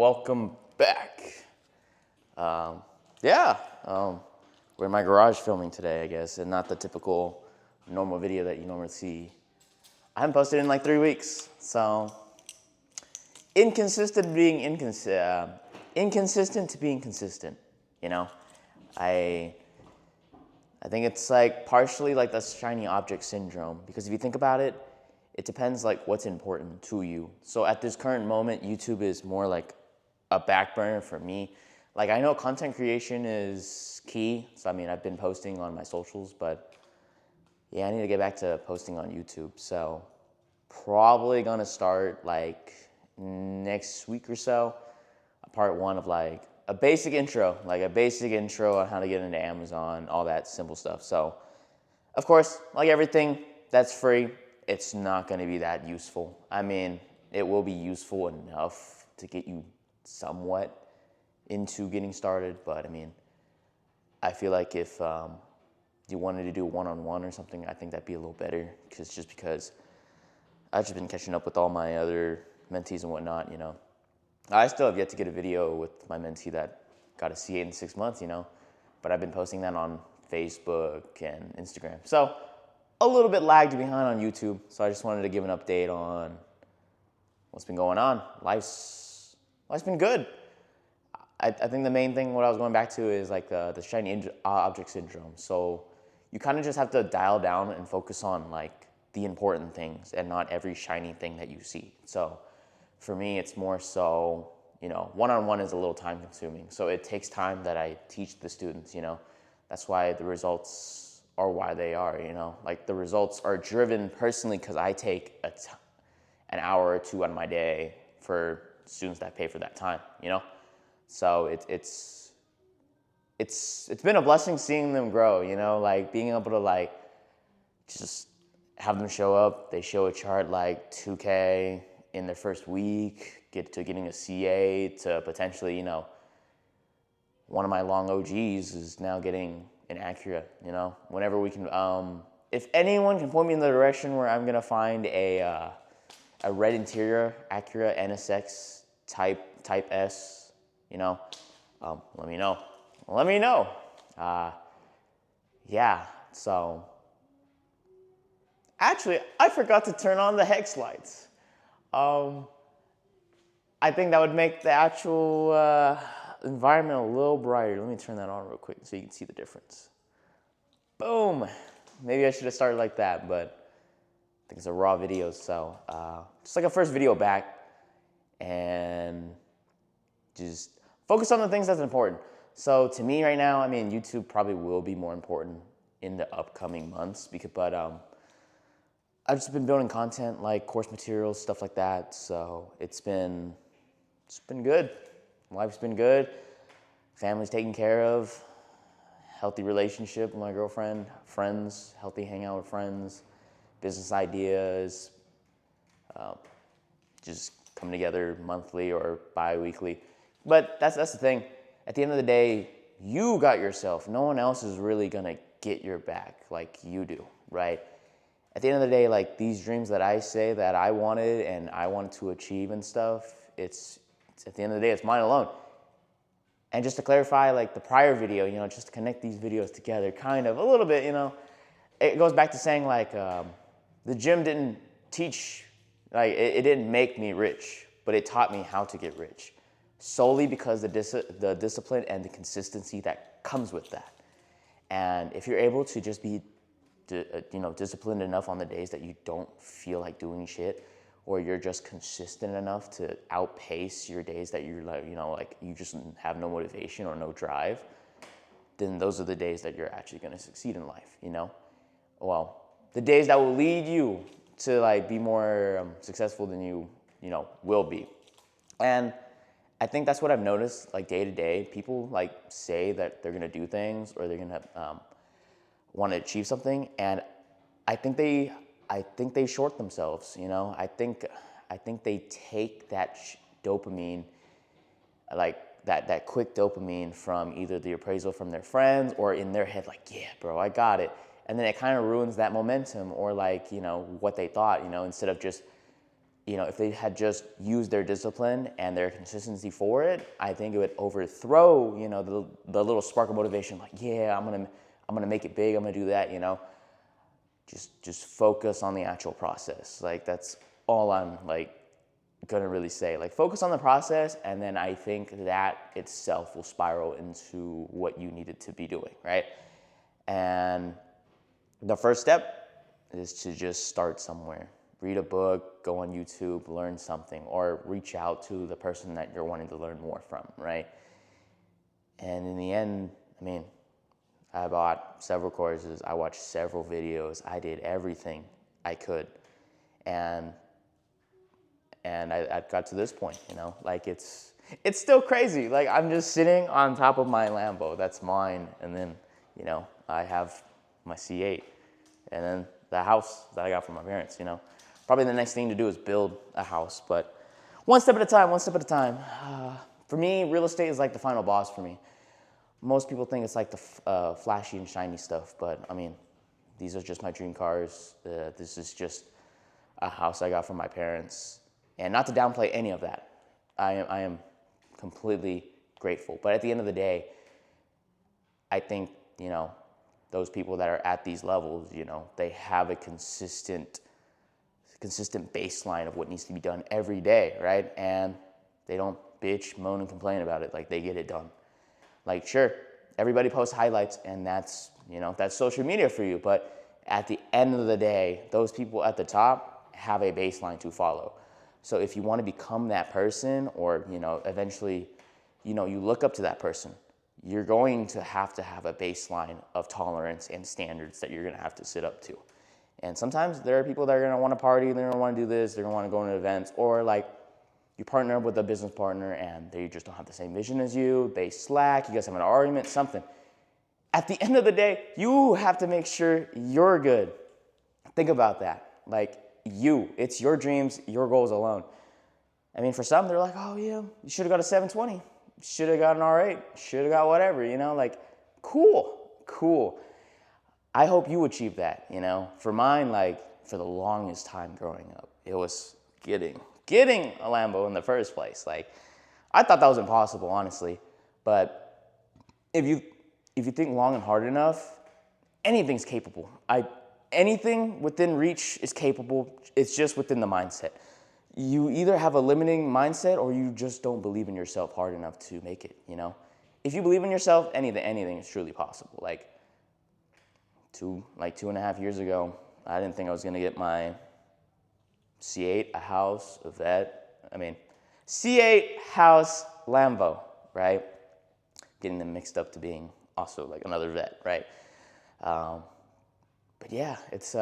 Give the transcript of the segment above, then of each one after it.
welcome back. Yeah, we're in my garage filming today, I guess, and not the typical normal video that you normally see. I haven't posted in like 3 weeks, so inconsistent to being consistent, you know? I think it's like partially like the shiny object syndrome, because if you think about it, it depends like what's important to you. So at this current moment, YouTube is more like a back burner for me. Like, I know content creation is key. So I mean, I've been posting on my socials, but yeah, I need to get back to posting on YouTube. So probably gonna start like next week or so, part one of like a basic intro on how to get into Amazon, all that simple stuff. So of course, like everything that's free, it's not going to be that useful. I mean, it will be useful enough to get you somewhat into getting started, but I mean, I feel like if you wanted to do one-on-one or something, I think that'd be a little better, because I've just been catching up with all my other mentees and whatnot, you know. I still have yet to get a video with my mentee that got a CA in 6 months, you know, but I've been posting that on Facebook and Instagram. So a little bit lagged behind on YouTube, so I just wanted to give an update on what's been going on. Life's been good. I think the main thing what I was going back to is like the shiny object syndrome. So you kind of just have to dial down and focus on like the important things and not every shiny thing that you see. So for me, it's more so, you know, one-on-one is a little time consuming. So it takes time that I teach the students, you know. That's why the results are why they are, you know. Like, the results are driven personally because I take an hour or two out of my day for students that pay for that time, you know. So it's been a blessing seeing them grow, you know, like being able to like just have them show up. They show a chart like 2K in their first week, get to getting a CA, to potentially, you know, one of my long OGs is now getting an Acura, you know. Whenever we can, if anyone can point me in the direction where I'm gonna find a red interior Acura NSX Type S, you know, let me know. Yeah, so actually, I forgot to turn on the hex lights. I think that would make the actual environment a little brighter. Let me turn that on real quick so you can see the difference. Boom. Maybe I should have started like that, but I think it's a raw video, so just like a first video back, and just focus on the things that's important. So to me right now, I mean, YouTube probably will be more important in the upcoming months, but I've just been building content like course materials, stuff like that. So it's been good. Life's been good. Family's taken care of. Healthy relationship with my girlfriend. Friends, healthy hangout with friends. Business ideas. Just come together monthly or bi-weekly. But that's the thing. At the end of the day, you got yourself. No one else is really gonna get your back like you do, right? At the end of the day, like these dreams that I say that I wanted and I wanted to achieve and stuff, it's at the end of the day, it's mine alone. And just to clarify, like the prior video, you know, just to connect these videos together, kind of a little bit, you know, it goes back to saying like the gym didn't teach, like it didn't make me rich, but it taught me how to get rich, solely because the discipline and the consistency that comes with that. And if you're able to just be disciplined enough on the days that you don't feel like doing shit, or you're just consistent enough to outpace your days that you're like, you know, like you just have no motivation or no drive, then those are the days that you're actually going to succeed in life, you know? Well, the days that will lead you to like be more successful than you know, will be. And I think that's what I've noticed, like day to day, people like say that they're going to do things or they're going to want to achieve something, and I think they short themselves, you know. I think they take that dopamine, like that quick dopamine from either the appraisal from their friends or in their head, like, yeah, bro, I got it. And then it kind of ruins that momentum or like, you know, what they thought, you know, instead of just if they had just used their discipline and their consistency for it, I think it would overthrow, the little spark of motivation. Like, yeah, I'm gonna make it big. I'm gonna do that. Just focus on the actual process. Like, that's all I'm like gonna really say. Like, focus on the process, and then I think that itself will spiral into what you needed to be doing, right? And the first step is to just start somewhere. Read a book, go on YouTube, learn something, or reach out to the person that you're wanting to learn more from, right? And in the end, I bought several courses, I watched several videos, I did everything I could. And I got to this point, like it's still crazy. Like, I'm just sitting on top of my Lambo, that's mine, and then, I have my C8, and then the house that I got from my parents, Probably the next thing to do is build a house, but one step at a time, one step at a time. For me, real estate is like the final boss for me. Most people think it's like the flashy and shiny stuff, but these are just my dream cars. This is just a house I got from my parents. And not to downplay any of that. I am completely grateful. But at the end of the day, I think, those people that are at these levels, they have a consistent baseline of what needs to be done every day, right? And they don't bitch, moan, and complain about it. Like, they get it done. Like, sure, everybody posts highlights, and that's social media for you. But at the end of the day, those people at the top have a baseline to follow. So if you want to become that person, or, eventually, you look up to that person, you're going to have a baseline of tolerance and standards that you're going to have to sit up to. And sometimes there are people that are going to want to party, they're going to want to do this, they're going to want to go to events, or like you partner up with a business partner and they just don't have the same vision as you, they slack, you guys have an argument, something. At the end of the day, you have to make sure you're good. Think about that. Like, it's your dreams, your goals alone. For some, they're like, oh yeah, you should have got a 720, should have got an R8, should have got whatever, like, cool. I hope you achieve that, For mine, like, for the longest time growing up, it was getting a Lambo in the first place. Like, I thought that was impossible, honestly. But if you think long and hard enough, anything's capable. Anything within reach is capable. It's just within the mindset. You either have a limiting mindset or you just don't believe in yourself hard enough to make it, If you believe in yourself, anything is truly possible. Like, 2.5 years ago, I didn't think I was going to get my C8, a house, a vet. C8, house, Lambo, right? Getting them mixed up to being also like another vet, right? But yeah, it's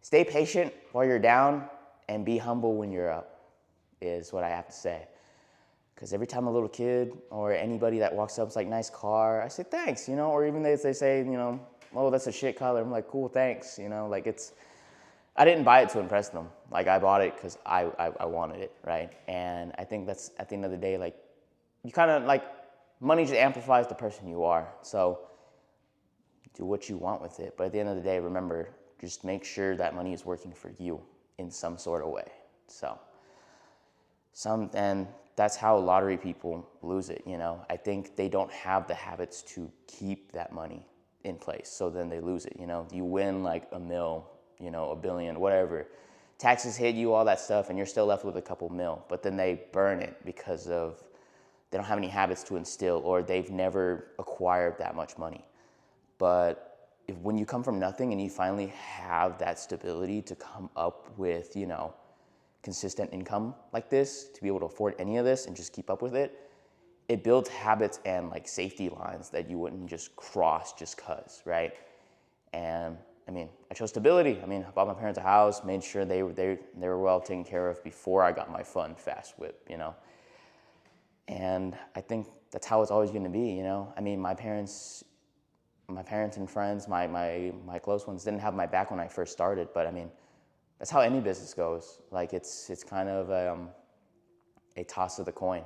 stay patient while you're down and be humble when you're up, is what I have to say. Because every time a little kid or anybody that walks up is like, nice car, I say thanks, or even if they say, oh, that's a shit color, I'm like, cool, thanks, like I didn't buy it to impress them. Like, I bought it because I wanted it, right? And I think that's, at the end of the day, like, you kind of, like, money just amplifies the person you are. So do what you want with it. But at the end of the day, remember, just make sure that money is working for you in some sort of way. And that's how lottery people lose it, I think they don't have the habits to keep that money in place. So then they lose it, You win like $1 million, $1 billion, whatever. Taxes hit you, all that stuff, and you're still left with a couple mil. But then they burn it because they don't have any habits to instill, or they've never acquired that much money. But when you come from nothing and you finally have that stability to come up with, consistent income like this, to be able to afford any of this and just keep up with it, it builds habits and like safety lines that you wouldn't just cross just cause, right? And I chose stability. I bought my parents a house, made sure they were well taken care of before I got my fun fast whip, And I think that's how it's always going to be, My parents and friends, my close ones didn't have my back when I first started, but that's how any business goes. Like, it's kind of a toss of the coin,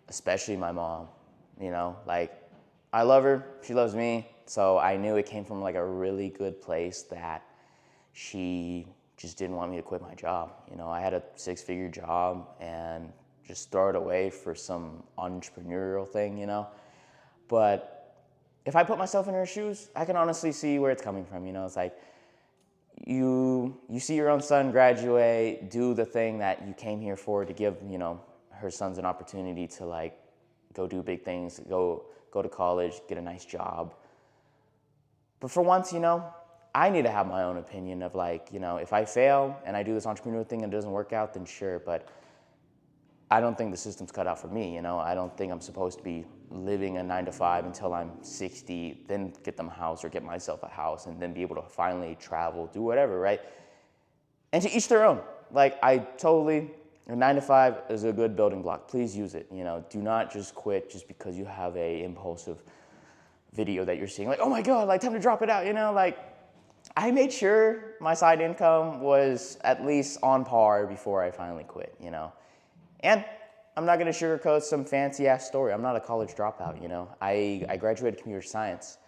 Especially my mom, Like, I love her, she loves me, so I knew it came from like a really good place that she just didn't want me to quit my job. You know, I had a 6-figure job and just throw it away for some entrepreneurial thing, you know. But if I put myself in her shoes, I can honestly see where it's coming from. You know, it's like you see your own son graduate, do the thing that you came here for, to give, you know, her sons an opportunity to like go do big things, go to college, get a nice job. But for once, you know, I need to have my own opinion of like, you know, if I fail and I do this entrepreneurial thing and it doesn't work out, then sure, but I don't think the system's cut out for me, you know. I don't think I'm supposed to be living a 9-to-5 until I'm 60, then get them a house or get myself a house and then be able to finally travel, do whatever, right? And to each their own. Like, a 9-to-5 is a good building block. Please use it, you know. Do not just quit just because you have a impulsive video that you're seeing. Like, oh my God, like time to drop it out, you know, like I made sure my side income was at least on par before I finally quit, you know. And I'm not gonna sugarcoat some fancy ass story. I'm not a college dropout, you know. I graduated computer science,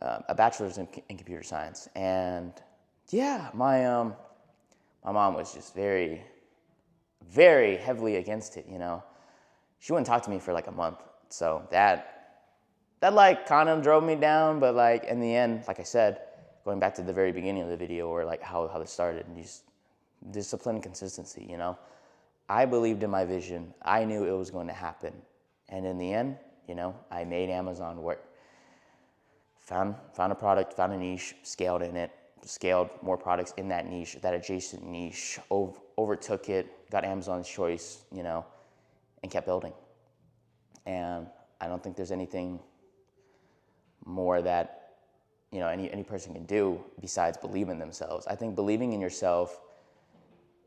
a bachelor's in computer science. And yeah, my mom was just very, very heavily against it, you know. She wouldn't talk to me for like a month. So that like kind of drove me down, but like in the end, like I said, going back to the very beginning of the video, or like how this started, and just discipline and consistency, you know. I believed in my vision. I knew it was going to happen. And in the end, you know, I made Amazon work. Found a product, found a niche, scaled in it, scaled more products in that niche, that adjacent niche, overtook it, got Amazon's choice, you know, and kept building. And I don't think there's anything more that, you know, any person can do besides believe in themselves. I think believing in yourself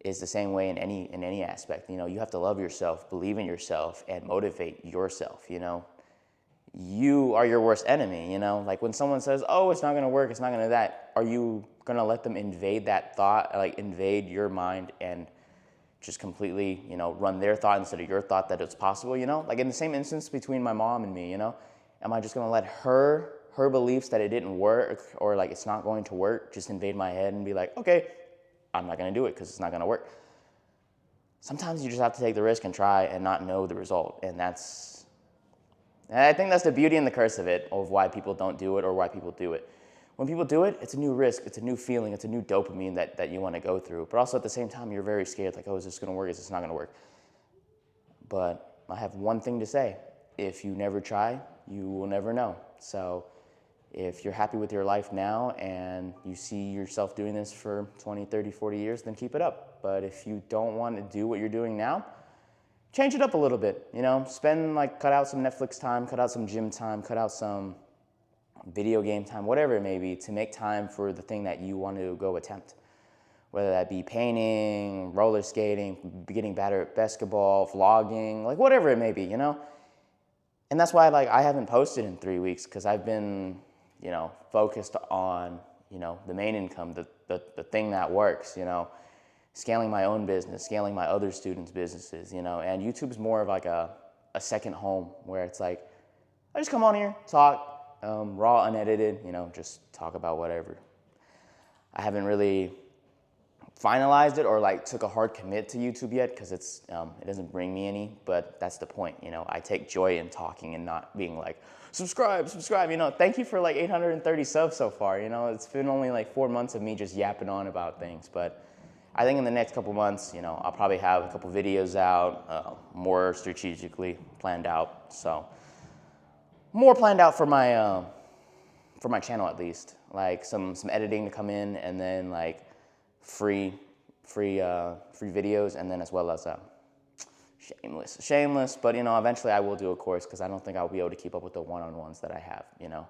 is the same way in any aspect. You know, you have to love yourself, believe in yourself, and motivate yourself, you know. You are your worst enemy, you know. Like when someone says, oh, it's not gonna work, it's not gonna that, are you gonna let them invade that thought, like invade your mind and just completely, you know, run their thought instead of your thought that it's possible, you know? Like in the same instance between my mom and me, you know, am I just gonna let her beliefs that it didn't work or like it's not going to work just invade my head and be like, okay, I'm not gonna do it because it's not gonna work? Sometimes you just have to take the risk and try and not know the result. And I think that's the beauty and the curse of it, of why people don't do it or why people do it. When people do it, it's a new risk, it's a new feeling, it's a new dopamine that you want to go through. But also at the same time, you're very scared, like, oh, is this going to work? Is this not going to work? But I have one thing to say. If you never try, you will never know. So if you're happy with your life now and you see yourself doing this for 20, 30, 40 years, then keep it up. But if you don't want to do what you're doing now, change it up a little bit, you know? Cut out some Netflix time, cut out some gym time, cut out some video game time, whatever it may be, to make time for the thing that you want to go attempt. Whether that be painting, roller skating, getting better at basketball, vlogging, like whatever it may be, you know? And that's why I haven't posted in 3 weeks, because I've been, you know, focused on, you know, the main income, the thing that works, you know, scaling my own business, scaling my other students' businesses, you know, and YouTube's more of like a second home where it's like, I just come on here, talk, raw, unedited, you know, just talk about whatever. I haven't really finalized it or like took a hard commit to YouTube yet because it doesn't bring me any, but that's the point, you know. I take joy in talking and not being like, subscribe, you know. Thank you for like 830 subs so far, you know. It's been only like 4 months of me just yapping on about things, but I think in the next couple months, you know, I'll probably have a couple videos out, more strategically planned out. So more planned out for my channel at least, like some editing to come in, and then like free videos, and then as well as shameless. But you know, eventually I will do a course because I don't think I'll be able to keep up with the one-on-ones that I have, you know.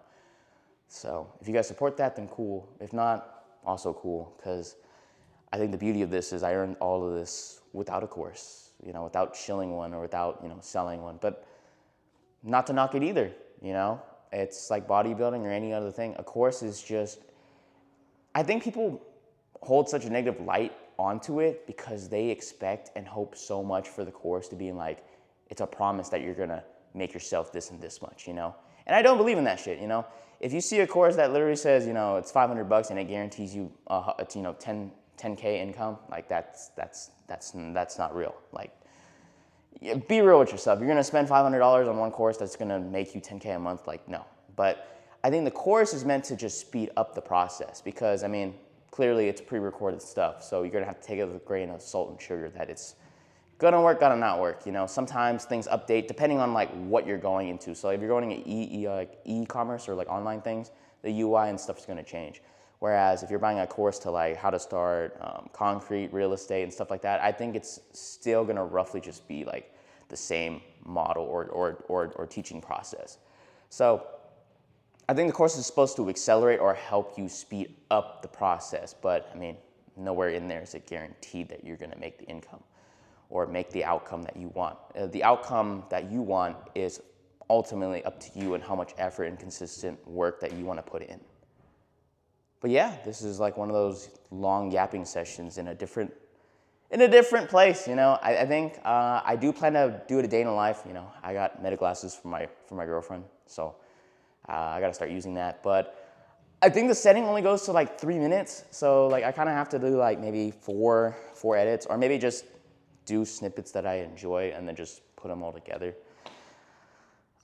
So if you guys support that, then cool. If not, also cool, because I think the beauty of this is I earned all of this without a course, you know, without shilling one or without, you know, selling one. But not to knock it either, you know. It's like bodybuilding or any other thing. A course is just, I think people hold such a negative light onto it because they expect and hope so much for the course to be like, it's a promise that you're gonna make yourself this and this much, you know. And I don't believe in that shit, you know. If you see a course that literally says, you know, it's $500 and it guarantees you, it's, you know, 10K income, like that's not real. Like, be real with yourself. You're gonna spend $500 on one course that's gonna make you 10K a month, like no. But I think the course is meant to just speed up the process because, I mean, clearly it's pre-recorded stuff, so you're gonna have to take it with a grain of salt and sugar that it's gonna work, gonna not work. You know, sometimes things update depending on like what you're going into. So if you're going into like e-commerce or like online things, the UI and stuff is gonna change. Whereas if you're buying a course to like how to start concrete, real estate, and stuff like that, I think it's still gonna roughly just be like the same model or teaching process. So I think the course is supposed to accelerate or help you speed up the process, but I mean, nowhere in there is it guaranteed that you're gonna make the income or make the outcome that you want. The outcome that you want is ultimately up to you and how much effort and consistent work that you wanna put in. But yeah, this is like one of those long yapping sessions in a different place, you know. I think I do plan to do it a day in the life, you know. I got Meta glasses for my girlfriend, so I gotta start using that. But I think the setting only goes to like 3 minutes, so like I kind of have to do like maybe four edits, or maybe just do snippets that I enjoy and then just put them all together.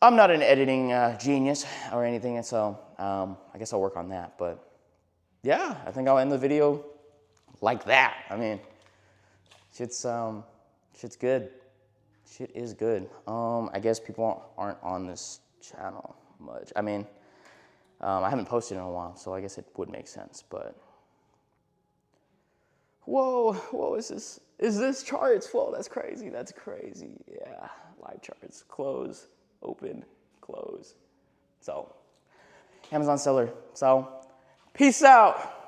I'm not an editing genius or anything, so I guess I'll work on that. But yeah, I think I'll end the video like that. I mean, shit's good. Shit is good. I guess people aren't on this channel much. I mean, I haven't posted in a while, so I guess it would make sense. But whoa, is this? Is this charts? Whoa, that's crazy. That's crazy. Yeah, live charts. Close, open, close. So, Amazon seller. So, peace out.